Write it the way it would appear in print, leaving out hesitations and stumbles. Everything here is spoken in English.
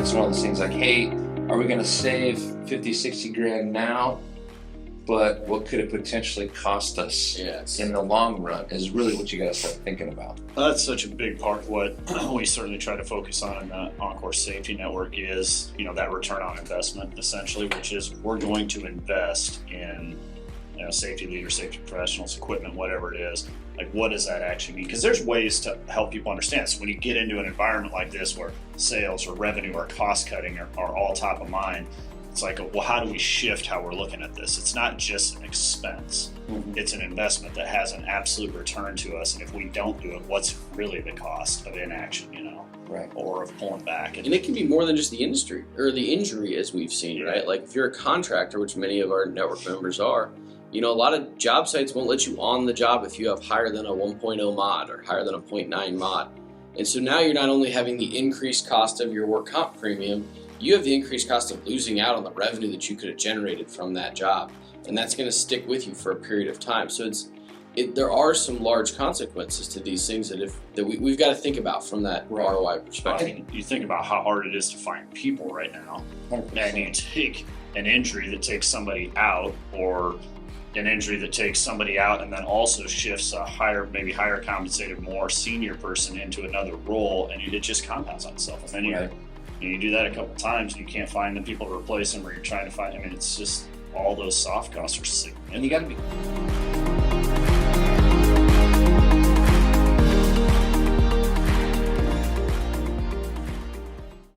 it's one of those things like, hey, are we going to save 50, 60 grand now? But what could it potentially cost us in the long run is really what you got to start thinking about. That's such a big part of what we certainly try to focus on in the ENCORE safety network is, that return on investment, essentially, which is we're going to invest in safety leaders, safety professionals, equipment, whatever it is. Like, what does that actually mean? Because there's ways to help people understand. So when you get into an environment like this where sales or revenue or cost cutting are all top of mind, it's like, well, how do we shift how we're looking at this? It's not just an expense. It's an investment that has an absolute return to us. And if we don't do it, what's really the cost of inaction, right, or of pulling back? And it can be more than just the industry or the injury, as we've seen, right? Like if you're a contractor, which many of our network members are, a lot of job sites won't let you on the job if you have higher than a 1.0 mod or higher than a 0.9 mod. And so now you're not only having the increased cost of your work comp premium, you have the increased cost of losing out on the revenue that you could have generated from that job. And that's going to stick with you for a period of time. So there are some large consequences to these things that we've got to think about from that ROI perspective. I mean, you think about how hard it is to find people right now. 100%. And you take an injury that takes somebody out, or an injury that takes somebody out and then also shifts a maybe higher compensated, more senior person into another role, and it just compounds on itself. And then you do that a couple times and you can't find the people to replace them, or you're trying to find, it's just all those soft costs are significant. And you got to be